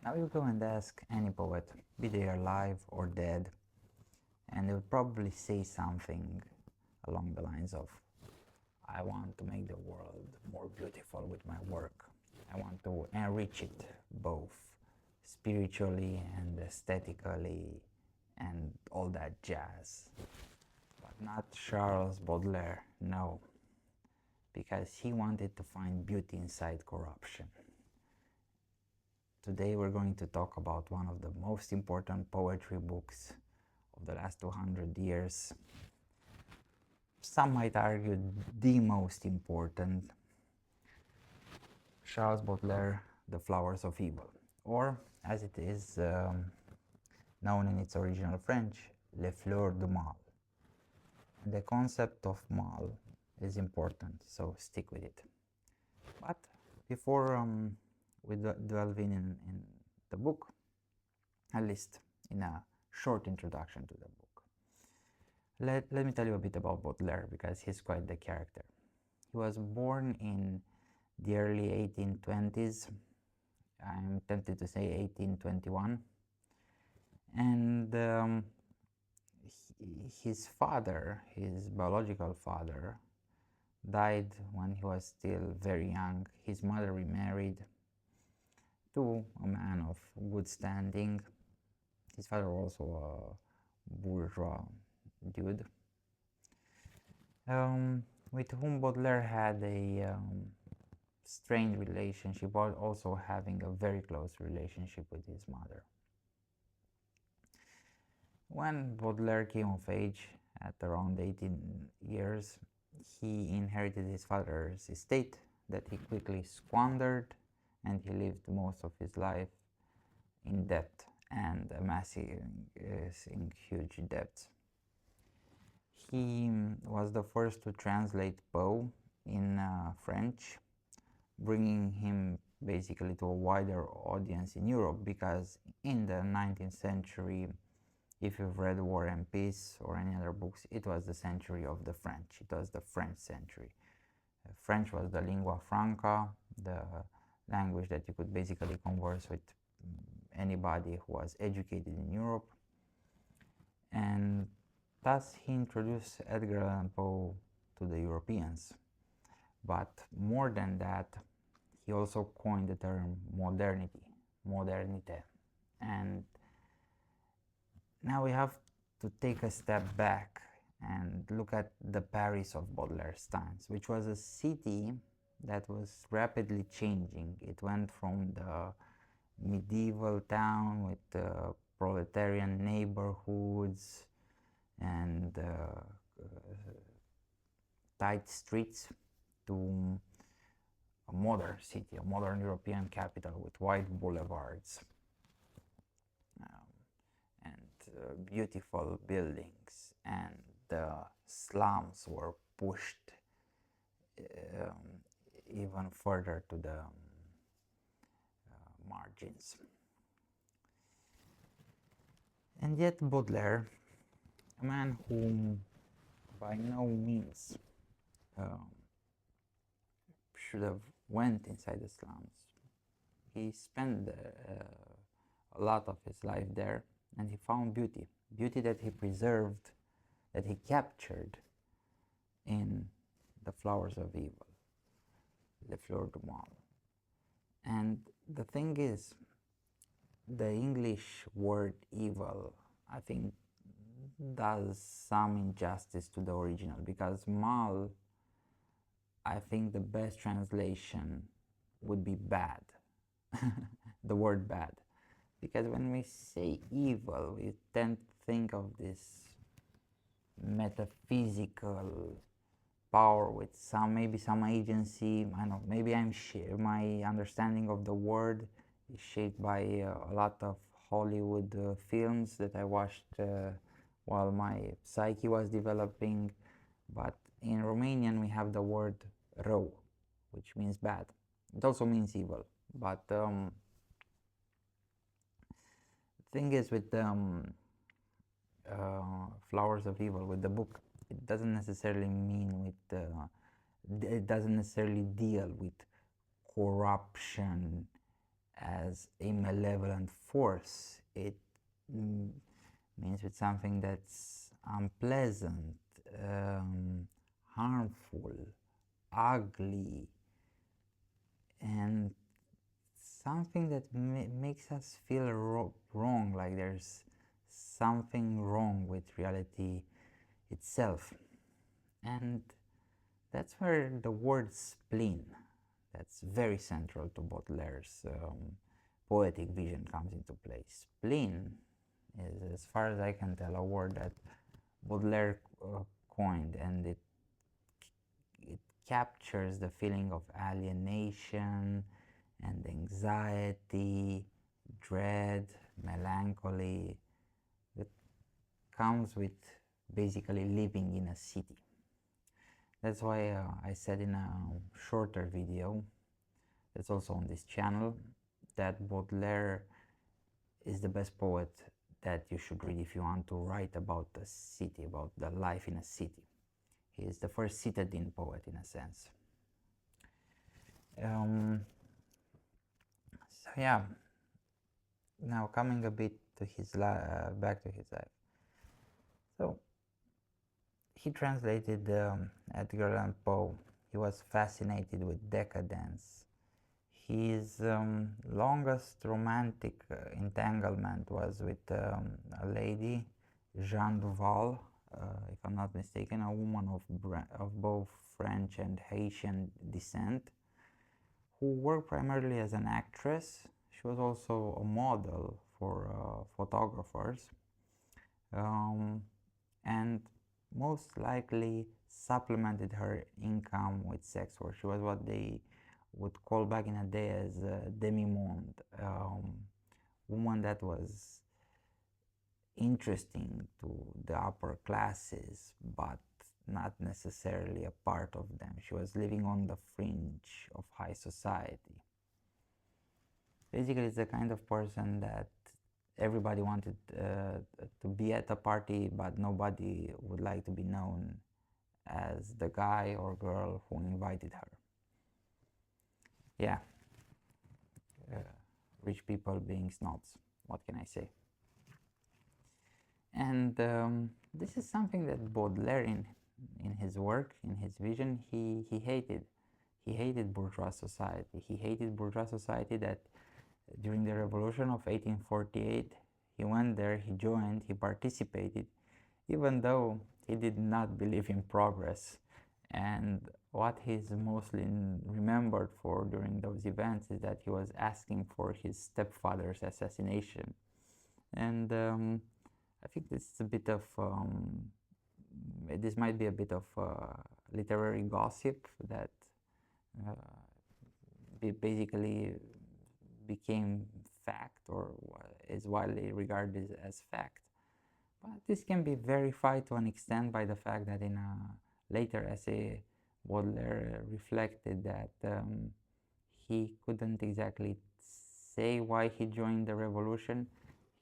Now you go and ask any poet, be they alive or dead, and they would probably say something along the lines of, I want to make the world more beautiful with my work. I want to enrich it both spiritually and aesthetically and all that jazz. But not Charles Baudelaire, no, because he wanted to find beauty inside corruption. Today we're going to talk about one of the most important poetry books of the last 200 years. Some might argue the most important, Charles Baudelaire, The Flowers of Evil, or as it is known in its original French, Les Fleurs du Mal. And the concept of mal is important, so stick with it. But before we delve in the book, at least in a short introduction to the book, let me tell you a bit about Baudelaire, because he's quite the character. He was born in the early 1820s. I'm tempted to say 1821. And his father, his biological father, died when he was still very young. His mother remarried to a man of good standing. His father also a bourgeois dude, with whom Baudelaire had a strained relationship, while also having a very close relationship with his mother. When Baudelaire came of age at around 18 years, he inherited his father's estate that he quickly squandered, and he lived most of his life in debt and amassing huge debts. He was the first to translate Poe in French, bringing him basically to a wider audience in Europe, because in the 19th century, if you've read War and Peace or any other books, it was the century of the French. It was the French century. French was the lingua franca, the language that you could basically converse with anybody who was educated in Europe. And thus he introduced Edgar Allan Poe to the Europeans. But more than that, he also coined the term modernity, modernité. And now we have to take a step back and look at the Paris of Baudelaire's times, which was a city that was rapidly changing. It went from the medieval town with proletarian neighborhoods and tight streets to a modern city, a modern European capital with wide boulevards and beautiful buildings, and the slums were pushed even further to the margins. And yet Baudelaire, a man whom by no means should have went inside the slums, he spent a lot of his life there, and he found beauty that he preserved, that he captured in The Flowers of Evil, Les Fleurs du Mal. And the thing is, the English word evil, I think, does some injustice to the original, because mal, I think the best translation would be bad, the word bad. Because when we say evil, we tend to think of this metaphysical power with maybe some agency. I don't know, maybe my understanding of the word is shaped by a lot of Hollywood films that I watched while my psyche was developing. But in Romanian we have the word rău, which means bad. It also means evil, but thing is with Flowers of Evil, with the book, it doesn't necessarily it doesn't necessarily deal with corruption as a malevolent force. It means with something that's unpleasant, harmful, ugly, and something that makes us feel wrong, like there's something wrong with reality itself. And that's where the word spleen, that's very central to Baudelaire's poetic vision, comes into play. Spleen is, as far as I can tell, a word that Baudelaire coined, and it captures the feeling of alienation and anxiety, dread, melancholy that comes with basically living in a city. That's why I said in a shorter video that's also on this channel that Baudelaire is the best poet that you should read if you want to write about the city, about the life in a city. He is the first citadine poet, in a sense. So yeah, now coming a bit to his back to his life. So he translated Edgar Allan Poe. He was fascinated with decadence. His longest romantic entanglement was with a lady, Jeanne Duval, if I'm not mistaken, a woman of both French and Haitian descent, who worked primarily as an actress. She was also a model for photographers, and most likely supplemented her income with sex work. She was what they would call back in the day as a demi-monde, woman that was interesting to the upper classes, but not necessarily a part of them. She was living on the fringe of high society. Basically, it's the kind of person that everybody wanted to be at a party, but nobody would like to be known as the guy or girl who invited her. Yeah, rich people being snobs, what can I say? And this is something that Baudelaire, in his work, in his vision, he hated. He hated bourgeois society. He hated bourgeois society that during the revolution of 1848, he went there, he joined, he participated, even though he did not believe in progress. And what he's mostly remembered for during those events is that he was asking for his stepfather's assassination. And I think this is a bit of, this might be a bit of literary gossip that basically became fact, or is widely regarded as fact. But this can be verified to an extent by the fact that in a later essay, Baudelaire reflected that he couldn't exactly say why he joined the revolution.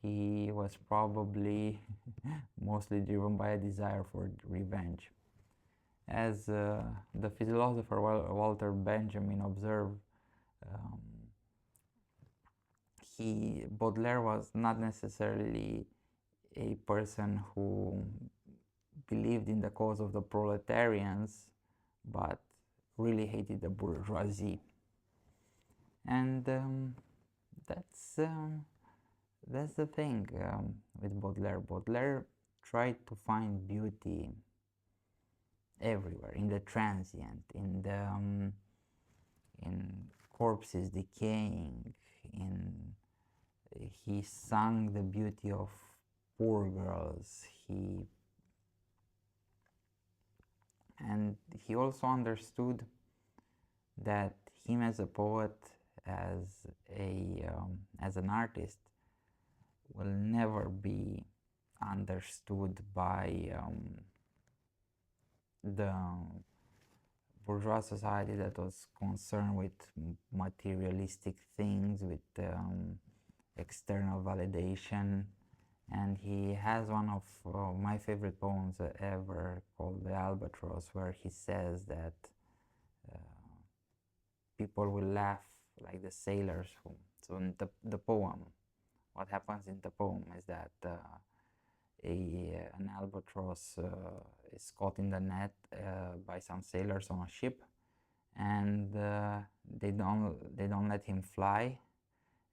He was probably mostly driven by a desire for revenge. As the philosopher Walter Benjamin observed, Baudelaire was not necessarily a person who believed in the cause of the proletarians, but really hated the bourgeoisie. And that's the thing with Baudelaire. Baudelaire tried to find beauty everywhere, in the transient, in corpses decaying, he sung the beauty of poor girls. And he also understood that him as a poet, as an artist, will never be understood by the bourgeois society that was concerned with materialistic things, with external validation. And he has one of my favorite poems ever, called The Albatross, where he says that people will laugh, like the sailors who So in the poem, what happens in the poem is that an albatross is caught in the net by some sailors on a ship, and they don't let him fly,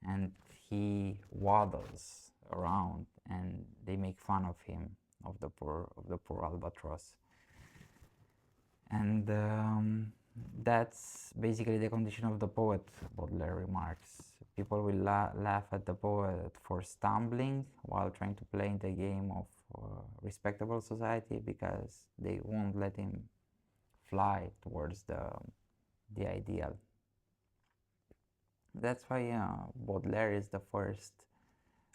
and he waddles around, and they make fun of him, of the poor albatross. And that's basically the condition of the poet, Baudelaire remarks. People will laugh at the poet for stumbling while trying to play in the game of respectable society, because they won't let him fly towards the ideal. That's why Baudelaire is the first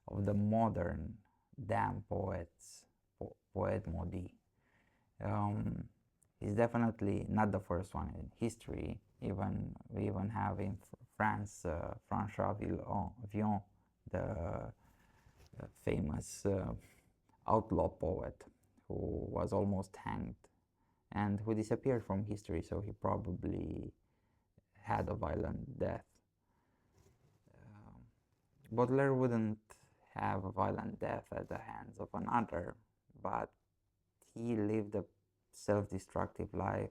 of the modern damn poets, poet maudit. He's definitely not the first one in history. We even have in France François Villon, the famous outlaw poet who was almost hanged and who disappeared from history, so he probably had a violent death. Baudelaire wouldn't have a violent death at the hands of another, but he lived a self-destructive life,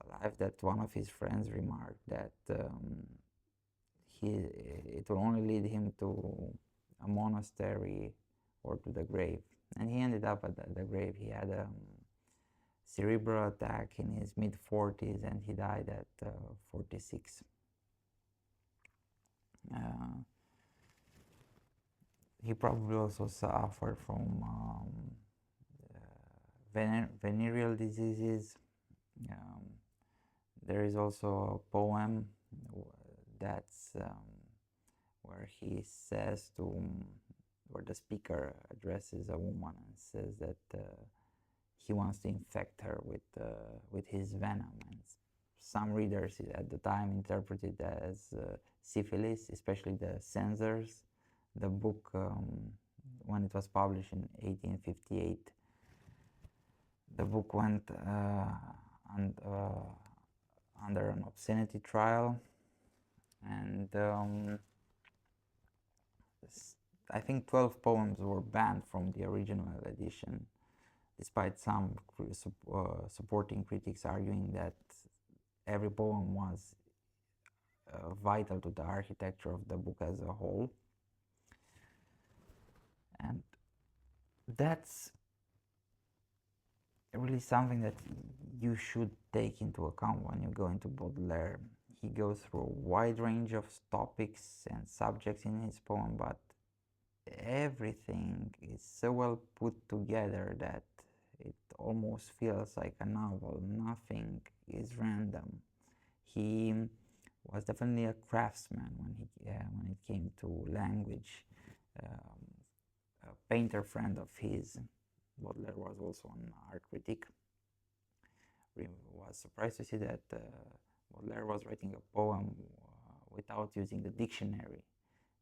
a life that one of his friends remarked that it will only lead him to a monastery or to the grave. And he ended up at the grave. He had a cerebral attack in his mid-40s, and he died at 46. He probably also suffered from venereal diseases. There is also a poem that's where he says where the speaker addresses a woman and says that he wants to infect her with his venom. And some readers at the time interpreted it as syphilis, especially the censors. The book, when it was published in 1858, the book went under an obscenity trial, and I think 12 poems were banned from the original edition, despite some supporting critics arguing that every poem was vital to the architecture of the book as a whole. And that's really something that you should take into account when you go into Baudelaire. He goes through a wide range of topics and subjects in his poem, but everything is so well put together that it almost feels like a novel. Nothing is random. He was definitely a craftsman when it came to language. A painter friend of his, Baudelaire was also an art critic, was surprised to see that Baudelaire was writing a poem without using the dictionary.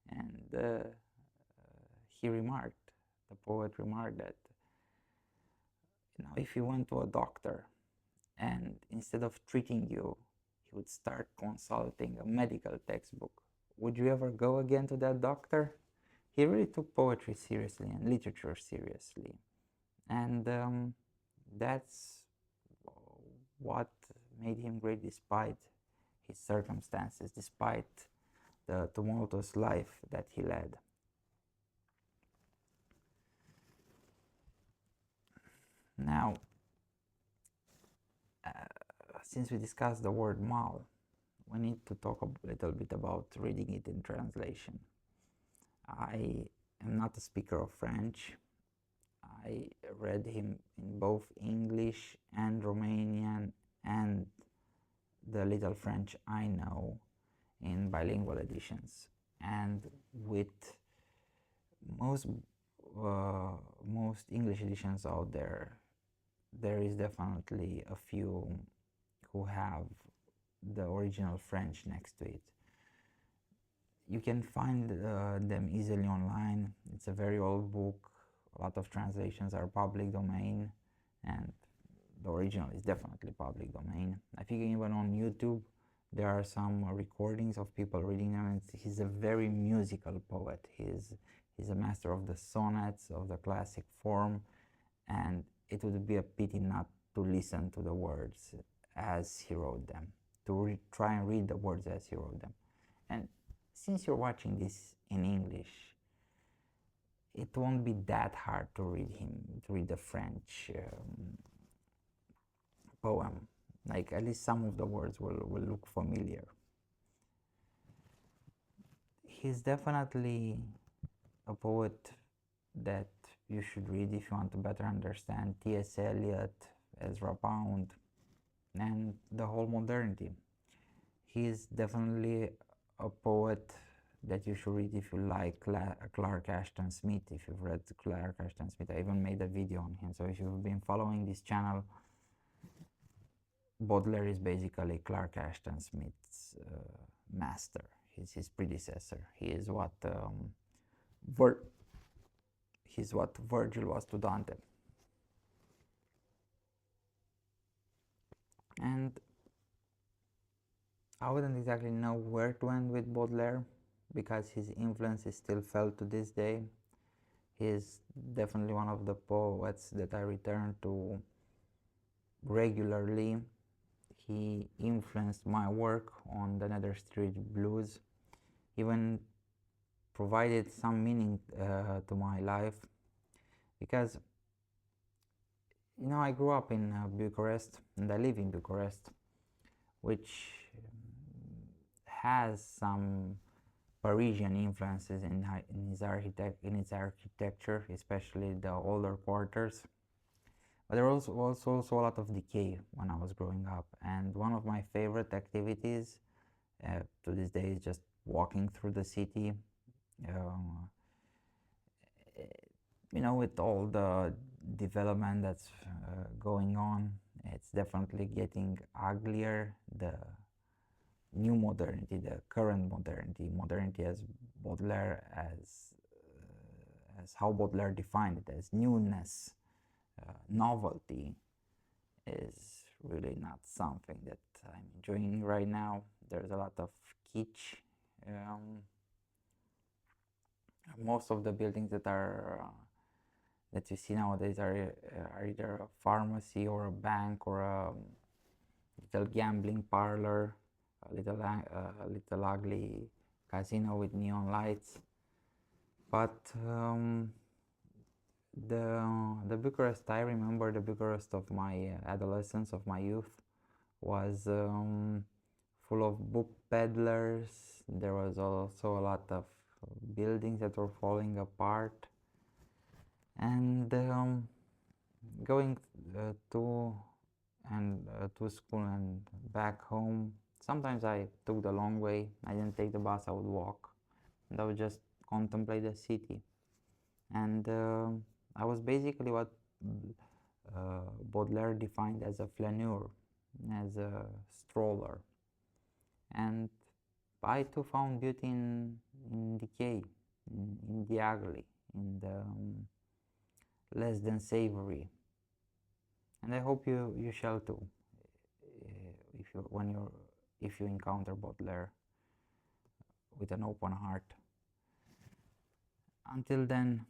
And the poet remarked that, if you went to a doctor and instead of treating you, he would start consulting a medical textbook, would you ever go again to that doctor? He really took poetry seriously and literature seriously. And that's what made him great despite his circumstances, despite the tumultuous life that he led. Now, since we discussed the word mal, we need to talk a little bit about reading it in translation. I am not a speaker of French. I read him in both English and Romanian and the little French I know in bilingual editions. And with most English editions out there, there is definitely a few who have the original French next to it. You can find them easily online. It's a very old book. A lot of translations are public domain, and the original is definitely public domain. I think even on YouTube There are some recordings of people reading them, and he's a very musical poet. He's a master of the sonnets, of the classic form, and it would be a pity not to listen to the words as he wrote them, to try and read the words as he wrote them. And since you're watching this in English, it won't be that hard to read the French poem. Like, at least some of the words will look familiar. He's definitely a poet that you should read if you want to better understand T.S. Eliot, Ezra Pound, and the whole modernity. He's definitely a poet that you should read if you like Clark Ashton Smith. If you've read Clark Ashton Smith, I even made a video on him. So if you've been following this channel, Baudelaire is basically Clark Ashton Smith's master. He's his predecessor. He is what Virgil was to Dante. And I wouldn't exactly know where to end with Baudelaire, because his influence is still felt to this day. He is definitely one of the poets that I return to regularly. He influenced my work on the Nether Street Blues, even provided some meaning to my life, because, you know, I grew up in Bucharest, and I live in Bucharest, which has some Parisian influences in its architecture, especially the older quarters. But there was also a lot of decay when I was growing up, and one of my favorite activities to this day is just walking through the city. You know, with all the development that's going on, it's definitely getting uglier. The new modernity, the current modernity as Baudelaire, as how Baudelaire defined it, as newness, novelty, is really not something that I'm enjoying right now. There's a lot of kitsch. Most of the buildings that you see nowadays are either a pharmacy or a bank or a little gambling parlor, a little ugly casino with neon lights. But the Bucharest I remember, the Bucharest of my adolescence, of my youth, was full of book peddlers. There was also a lot of buildings that were falling apart, and going to school and back home, sometimes I took the long way. I didn't take the bus, I would walk, and I would just contemplate the city. And I was basically what Baudelaire defined as a flâneur, as a stroller. And I too found beauty in decay, in the ugly, in the less than savory. And I hope you shall too, if you encounter Baudelaire with an open heart. Until then,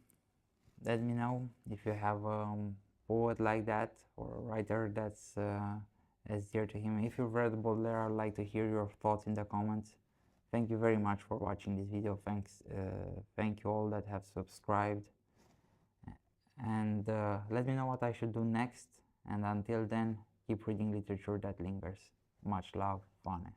let me know if you have a poet like that, or a writer that's as dear to him. If you've read Baudelaire, I'd like to hear your thoughts in the comments. Thank you very much for watching this video. Thank you all that have subscribed, and let me know what I should do next. And until then, keep reading literature that lingers. Much love, Fane.